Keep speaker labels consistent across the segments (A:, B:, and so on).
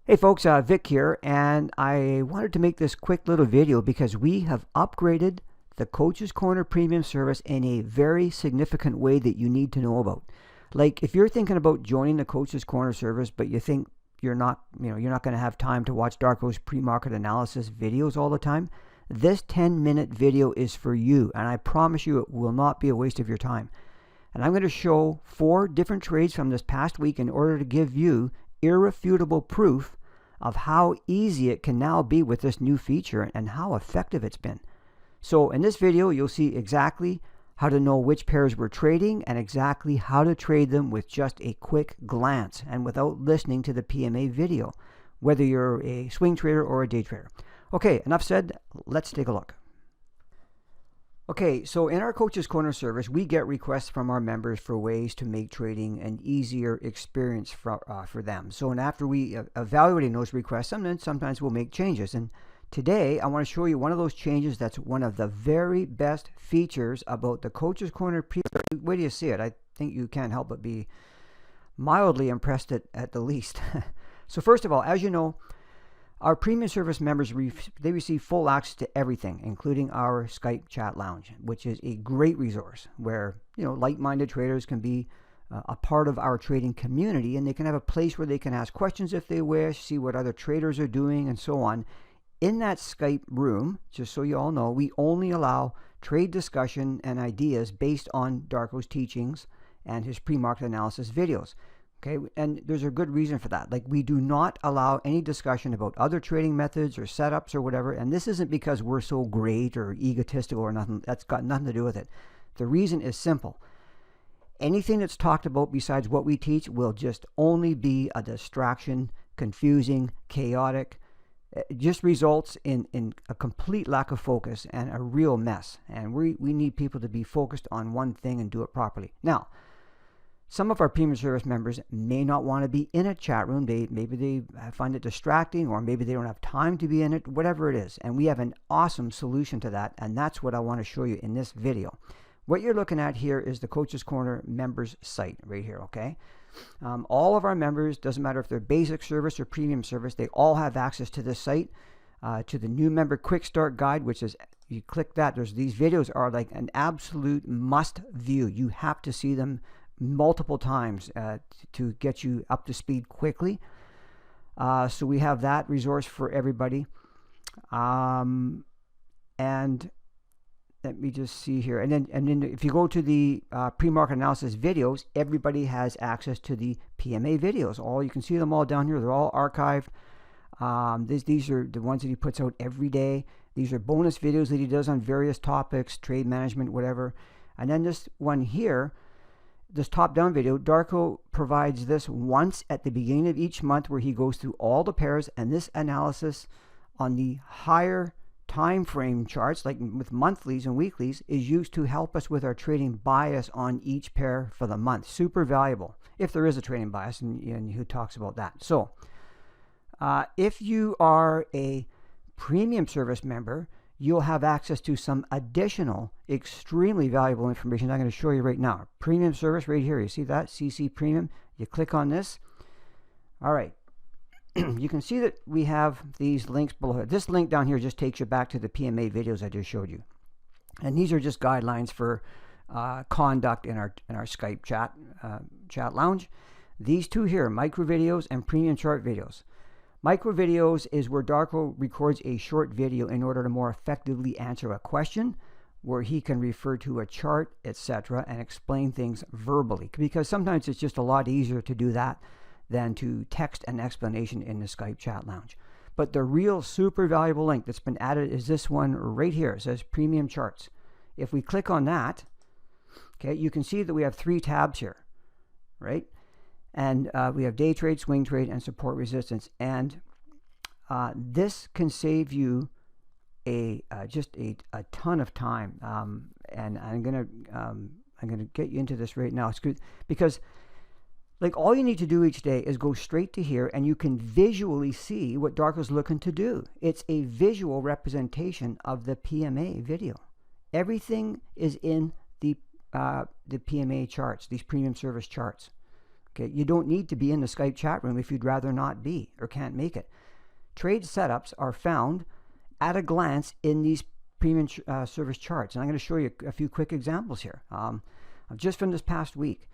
A: Hey folks, Vic here, and I wanted to make this quick little video because we have upgraded the Coach's Corner premium service in a very significant way that you need to know about. Like if you're thinking about joining the Coach's Corner service, but you think you're not going to have time to watch Darko's pre-market analysis videos all the time, this 10-minute video is for you, and I promise you it will not be a waste of your time. And I'm going to show 4 different trades from this past week in order to give you irrefutable proof of how easy it can now be with this new feature and how effective it's been. So in this video, you'll see exactly how to know which pairs we're trading and exactly how to trade them with just a quick glance and without listening to the PMA video, whether you're a swing trader or a day trader. Okay, enough said. Let's take a look. Okay, so in our Coach's Corner service, we get requests from our members for ways to make trading an easier experience for them. So, and after we evaluating those requests, sometimes we'll make changes. And today, I want to show you one of those changes that's one of the very best features about the Coach's Corner. Wait till you see it. I think you can't help but be mildly impressed at the least. So first of all, as you know, our premium service members, they receive full access to everything, including our Skype chat lounge, which is a great resource where, like-minded traders can be a part of our trading community, and they can have a place where they can ask questions if they wish, see what other traders are doing, and so on. In that Skype room, just so you all know, we only allow trade discussion and ideas based on Darko's teachings and his pre-market analysis videos. Okay, and there's a good reason for that. Like, we do not allow any discussion about other trading methods or setups or whatever. And this isn't because we're so great or egotistical or nothing. That's got nothing to do with it. The reason is simple. Anything that's talked about besides what we teach will just only be a distraction, confusing, chaotic. It just results in a complete lack of focus and a real mess. And we need people to be focused on one thing and do it properly. Now, some of our premium service members may not want to be in a chat room. Maybe they find it distracting, or maybe they don't have time to be in it, whatever it is. And we have an awesome solution to that, and that's what I want to show you in this video. What you're looking at here is the Coach's Corner members site right here, okay? All of our members, doesn't matter if they're basic service or premium service, they all have access to this site, to the new member quick start guide, which is, you click that, these videos are like an absolute must view. You have to see them multiple times to get you up to speed quickly. So we have that resource for everybody. And let me just see here. And then if you go to the pre-market analysis videos, everybody has access to the PMA videos. You can see them all down here. They're all archived. These are the ones that he puts out every day. These are bonus videos that he does on various topics, trade management, whatever. And then this one here, this top-down video, Darko provides this once at the beginning of each month where he goes through all the pairs, and this analysis on the higher time frame charts, like with monthlies and weeklies, is used to help us with our trading bias on each pair for the month. Super valuable, if there is a trading bias, and who talks about that. So if you are a premium service member, you'll have access to some additional extremely valuable information I'm going to show you right now. Premium service right here. You see that? CC Premium. You click on this. All right. You can see that we have these links below. This link down here just takes you back to the PMA videos I just showed you. And these are just guidelines for conduct in our Skype chat lounge. These two here, micro videos and premium chart videos. Micro videos is where Darko records a short video in order to more effectively answer a question, where he can refer to a chart, etc., and explain things verbally. Because sometimes it's just a lot easier to do that than to text an explanation in the Skype chat lounge. But the real super valuable link that's been added is this one right here. It says Premium Charts. If we click on that, okay, you can see that we have 3 tabs here, right? And we have day trade, swing trade, and support resistance. And this can save you just a ton of time. And I'm gonna get you into this right now. It's good because, like, all you need to do each day is go straight to here, and you can visually see what Darko's looking to do. It's a visual representation of the PMA video. Everything is in the PMA charts, these premium service charts. Okay, you don't need to be in the Skype chat room if you'd rather not be or can't make it. Trade setups are found at a glance in these premium service charts. And I'm going to show you a few quick examples here. Just from this past week.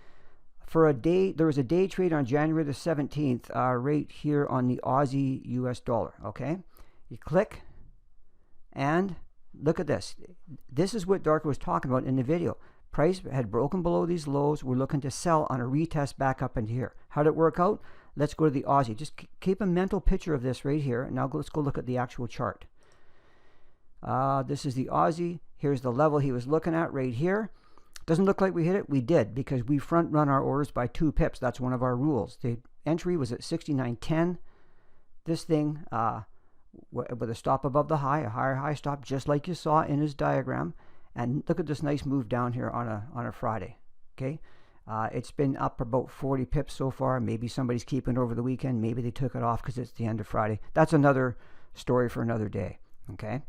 A: For a day, there was a day trade on January the 17th, right here on the Aussie US dollar. Okay, you click and look at this. This is what Darko was talking about in the video. Price had broken below these lows. We're looking to sell on a retest back up into here. How did it work out? Let's go to the Aussie. Just keep a mental picture of this right here. Now let's go look at the actual chart. This is the Aussie. Here's the level he was looking at right here. Doesn't look like we hit it. We did, because we front run our orders by 2 pips. That's one of our rules. The entry was at 69.10. This thing with a stop above the high, a higher high stop, just like you saw in his diagram. And look at this nice move down here on a Friday. Okay, it's been up about 40 pips so far. Maybe somebody's keeping it over the weekend. Maybe they took it off because it's the end of Friday. That's another story for another day. Okay,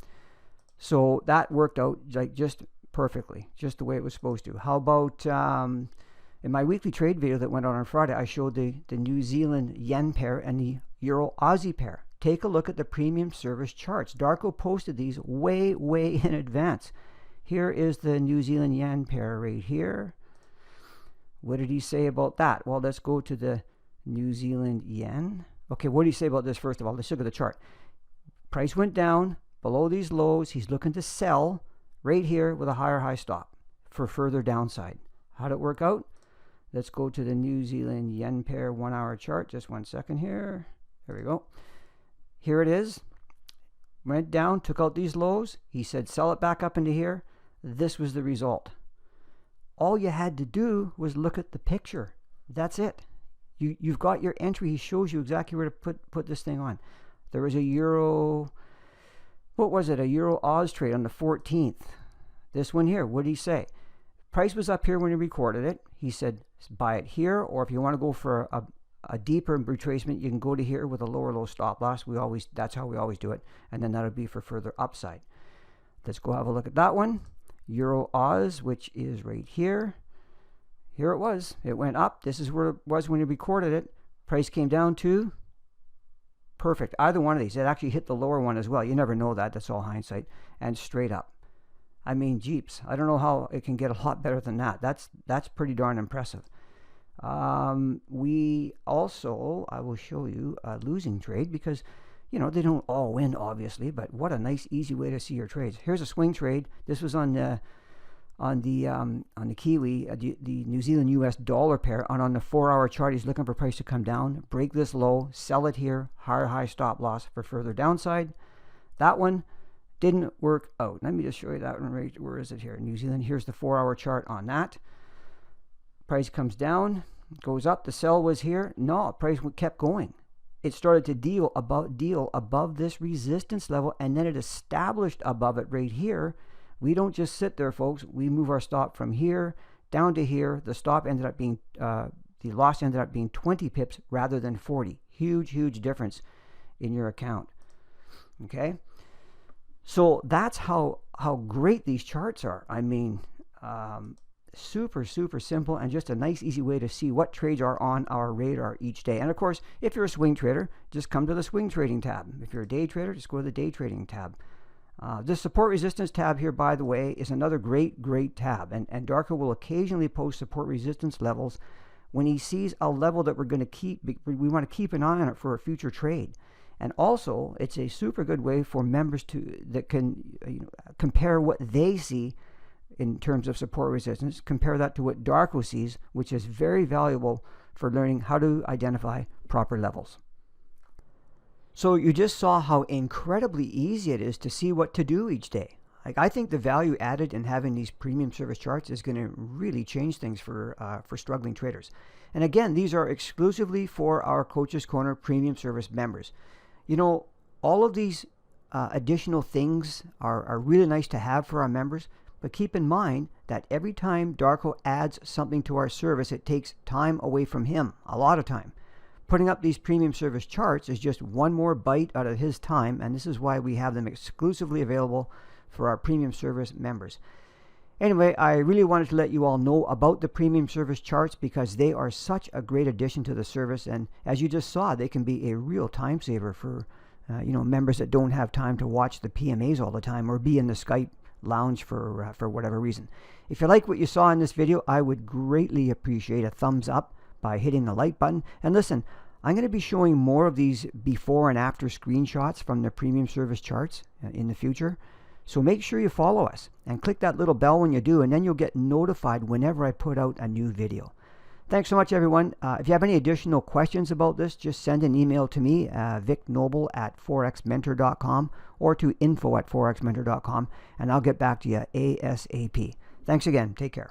A: so that worked out like just perfectly, just the way it was supposed to. How about in my weekly trade video that went out on Friday, I showed the New Zealand yen pair and the Euro Aussie pair. Take a look at the premium service charts. Darko posted these way in advance. Here is the New Zealand yen pair right here. What did he say about that? Well, let's go to the New Zealand yen. Okay, what did he say about this first of all? Let's look at the chart. Price went down below these lows. He's looking to sell right here with a higher high stop for further downside. How did it work out? Let's go to the New Zealand yen pair 1 hour chart. Just 1 second here. There we go. Here it is. Went down, took out these lows. He said sell it back up into here. This was the result. All you had to do was look at the picture. That's it. You've got your entry. He shows you exactly where to put this thing on. There was a Euro, what was it? A Euro Oz trade on the 14th. This one here, what did he say? Price was up here when he recorded it. He said buy it here, or if you want to go for a deeper retracement, you can go to here with a lower low stop loss. That's how we always do it. And then that'll be for further upside. Let's go have a look at that one. Euro Oz, which is right here. Here it was. It went up. This is where it was when he recorded it. Price came down to perfect. Either one of these. It actually hit the lower one as well. You never know that. That's all hindsight. And straight up. I mean, jeeps. I don't know how it can get a lot better than that. That's pretty darn impressive. We also, I will show you a losing trade because, you know, they don't all win, obviously, but what a nice, easy way to see your trades. Here's a swing trade. This was on the Kiwi, the New Zealand US dollar pair, and on the 4 hour chart, he's looking for price to come down, break this low, sell it here, higher high stop loss for further downside. That one didn't work out. Let me just show you that one right. Where is it here? New Zealand. Here's the 4 hour chart on that. Price comes down, goes up. The sell was here. No, price kept going. It started to deal above this resistance level, and then it established above it right here. We don't just sit there, folks. We move our stop from here down to here. The stop ended up being, the loss ended up being 20 pips rather than 40. Huge difference in your account. Okay, so that's how great these charts are. I mean, super simple and just a nice easy way to see what trades are on our radar each day. And of course, if you're a swing trader, just come to the swing trading tab. If you're a day trader, just go to the day trading tab. The support resistance tab here, by the way, is another great tab, and Darko will occasionally post support resistance levels when he sees a level that we're going to keep. We want to keep an eye on it for a future trade. And also, it's a super good way for members that can compare what they see in terms of support resistance, compare that to what Darko sees, which is very valuable for learning how to identify proper levels. So you just saw how incredibly easy it is to see what to do each day. Like, I think the value added in having these premium service charts is going to really change things for struggling traders. And again, these are exclusively for our Coach's Corner premium service members. You know, all of these additional things are really nice to have for our members, but keep in mind that every time Darko adds something to our service, it takes time away from him, a lot of time. Putting up these premium service charts is just one more bite out of his time, and this is why we have them exclusively available for our premium service members. Anyway, I really wanted to let you all know about the premium service charts because they are such a great addition to the service. And as you just saw, they can be a real time saver for members that don't have time to watch the PMAs all the time or be in the Skype lounge for whatever reason. If you like what you saw in this video, I would greatly appreciate a thumbs up by hitting the like button. And listen, I'm going to be showing more of these before and after screenshots from the premium service charts in the future. So make sure you follow us and click that little bell when you do, and then you'll get notified whenever I put out a new video. Thanks so much, everyone. If you have any additional questions about this, just send an email to me, vicnoble@forexmentor.com, or to info@forexmentor.com, and I'll get back to you ASAP. Thanks again. Take care.